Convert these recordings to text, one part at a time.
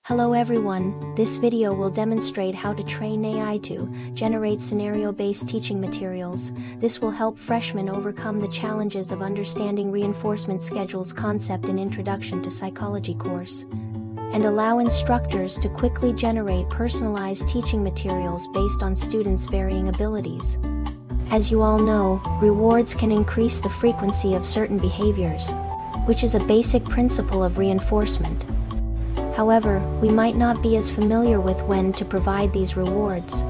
Hello everyone, this video will demonstrate how to train AI to generate scenario-based teaching materials. This will help freshmen overcome the challenges of understanding reinforcement schedules concept in Introduction to Psychology course, and allow instructors to quickly generate personalized teaching materials based on students' varying abilities. As you all know, rewards can increase the frequency of certain behaviors, which is a basic principle of reinforcement. However, we might not be as familiar with when to provide these rewards.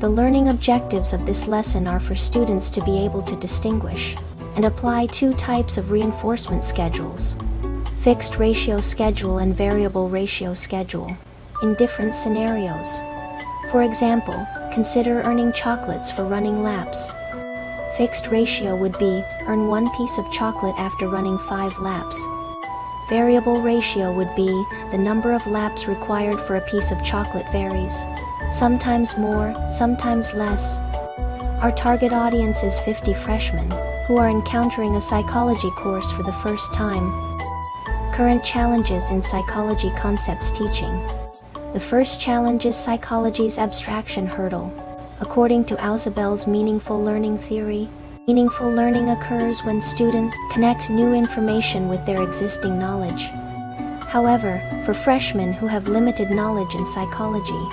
The learning objectives of this lesson are for students to be able to distinguish and apply two types of reinforcement schedules: fixed ratio schedule and variable ratio schedule, in different scenarios. For example, consider earning chocolates for running laps. Fixed ratio would be, earn 1 piece of chocolate after running 5 laps. Variable ratio would be, the number of laps required for a piece of chocolate varies. Sometimes more, sometimes less. Our target audience is 50 freshmen, who are encountering a psychology course for the first time. Current challenges in psychology concepts teaching. The first challenge is psychology's abstraction hurdle. According to Ausubel's meaningful learning theory, meaningful learning occurs when students connect new information with their existing knowledge. However, for freshmen who have limited knowledge in psychology,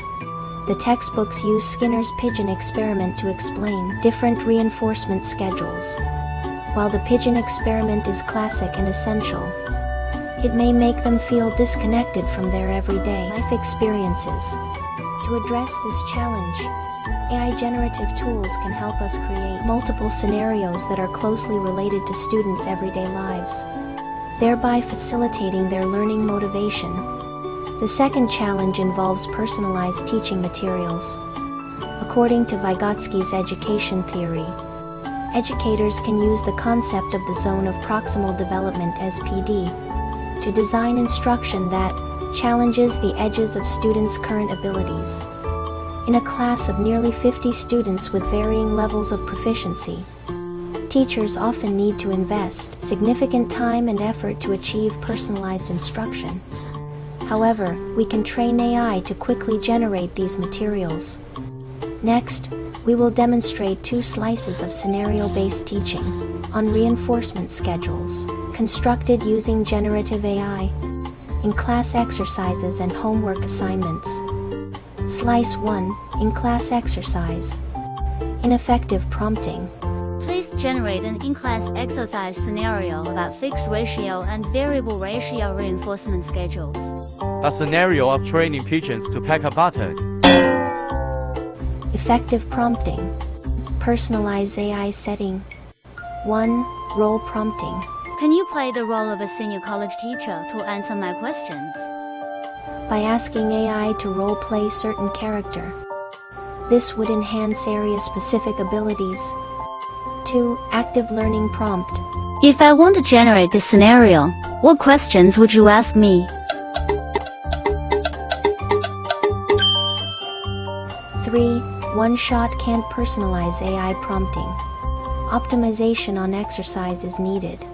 the textbooks use Skinner's pigeon experiment to explain different reinforcement schedules. While the pigeon experiment is classic and essential, it may make them feel disconnected from their everyday life experiences. To address this challenge, AI generative tools can help us create multiple scenarios that are closely related to students' everyday lives, thereby facilitating their learning motivation. The second challenge involves personalized teaching materials. According to Vygotsky's education theory, educators can use the concept of the zone of proximal development (SPD) to design instruction that challenges the edges of students' current abilities. In a class of nearly 50 students with varying levels of proficiency, teachers often need to invest significant time and effort to achieve personalized instruction. However, we can train AI to quickly generate these materials. Next, we will demonstrate 2 slices of scenario-based teaching on reinforcement schedules, constructed using generative AI, in class exercises and homework assignments. Slice 1, in-class exercise. Ineffective prompting. Please generate an in-class exercise scenario about fixed ratio and variable ratio reinforcement schedules. A scenario of training pigeons to peck a button. Effective prompting. Personalize AI setting. 1. Role prompting. Can you play the role of a senior college teacher to answer my questions? By asking AI to role-play certain character. This would enhance area-specific abilities. 2. Active learning prompt. If I want to generate this scenario, what questions would you ask me? 3. One-shot can't personalize AI prompting. Optimization on exercise is needed.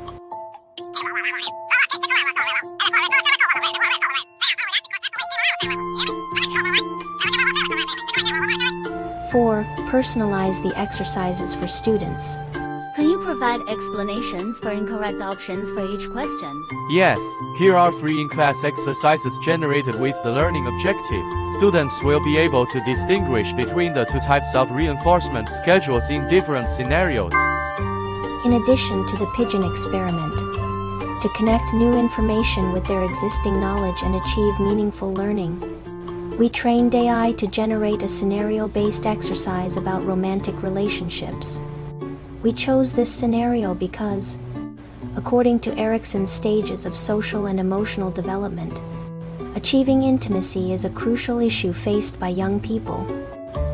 4. Personalize the exercises for students. Can you provide explanations for incorrect options for each question? Yes, here are 3 in-class exercises generated with the learning objective. Students will be able to distinguish between the 2 types of reinforcement schedules in different scenarios. In addition to the pigeon experiment, to connect new information with their existing knowledge and achieve meaningful learning, we trained AI to generate a scenario-based exercise about romantic relationships. We chose this scenario because, according to Erikson's stages of social and emotional development, achieving intimacy is a crucial issue faced by young people.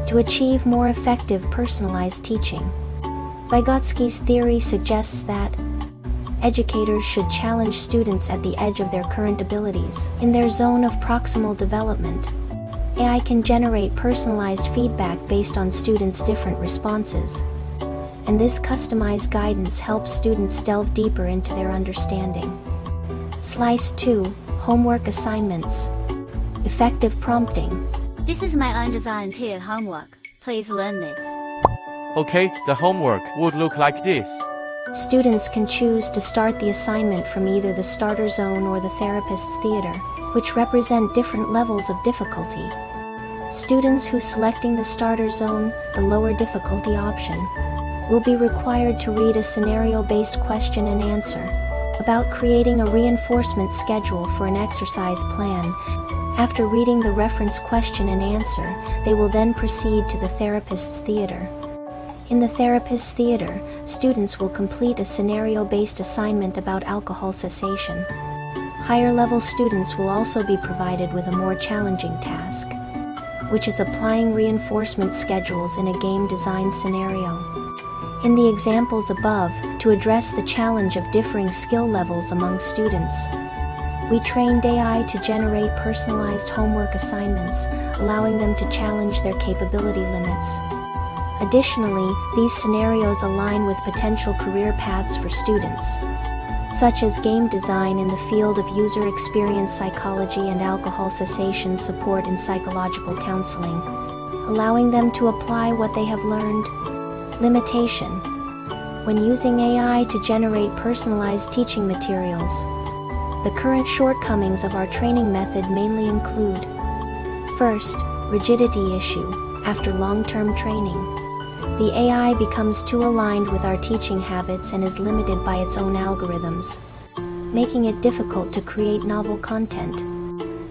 To achieve more effective personalized teaching, Vygotsky's theory suggests that educators should challenge students at the edge of their current abilities. In their zone of proximal development, AI can generate personalized feedback based on students' different responses, and this customized guidance helps students delve deeper into their understanding. Slice 2, Homework assignments. Effective prompting. This is my undesigned tiered homework. Please learn this. Okay, the homework would look like this. Students can choose to start the assignment from either the starter zone or the therapist's theater, which represent different levels of difficulty. Students who selecting the starter zone, the lower difficulty option, will be required to read a scenario-based question and answer about creating a reinforcement schedule for an exercise plan. After reading the reference question and answer, they will then proceed to the therapist's theater. In the therapist's theater, students will complete a scenario-based assignment about alcohol cessation. Higher-level students will also be provided with a more challenging task, which is applying reinforcement schedules in a game design scenario. In the examples above, to address the challenge of differing skill levels among students, we trained AI to generate personalized homework assignments, allowing them to challenge their capability limits. Additionally, these scenarios align with potential career paths for students, such as game design in the field of user experience psychology and alcohol cessation support in psychological counseling, allowing them to apply what they have learned. Limitation. When using AI to generate personalized teaching materials, the current shortcomings of our training method mainly include: first, rigidity issue. After long-term training, the AI becomes too aligned with our teaching habits and is limited by its own algorithms, making it difficult to create novel content.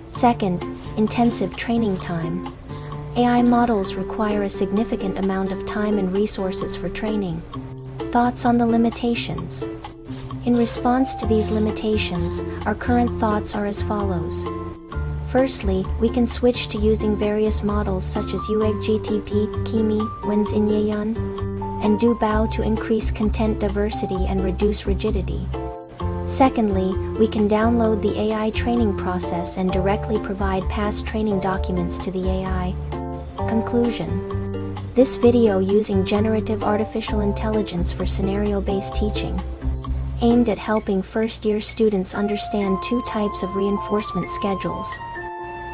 Second, intensive training time. AI models require a significant amount of time and resources for training. Thoughts on the limitations. In response to these limitations, our current thoughts are as follows. Firstly, we can switch to using various models such as UGTP, Kimi, Wenzin and Dubao to increase content diversity and reduce rigidity. Secondly, we can download the AI training process and directly provide past training documents to the AI. Conclusion. This video using generative artificial intelligence for scenario-based teaching, aimed at helping first-year students understand two types of reinforcement schedules.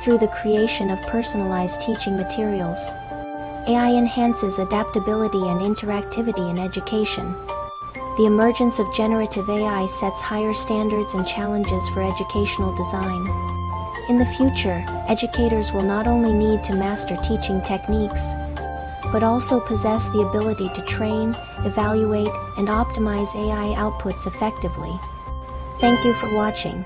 Through the creation of personalized teaching materials, AI enhances adaptability and interactivity in education. The emergence of generative AI sets higher standards and challenges for educational design. In the future, educators will not only need to master teaching techniques, but also possess the ability to train, evaluate, and optimize AI outputs effectively. Thank you for watching.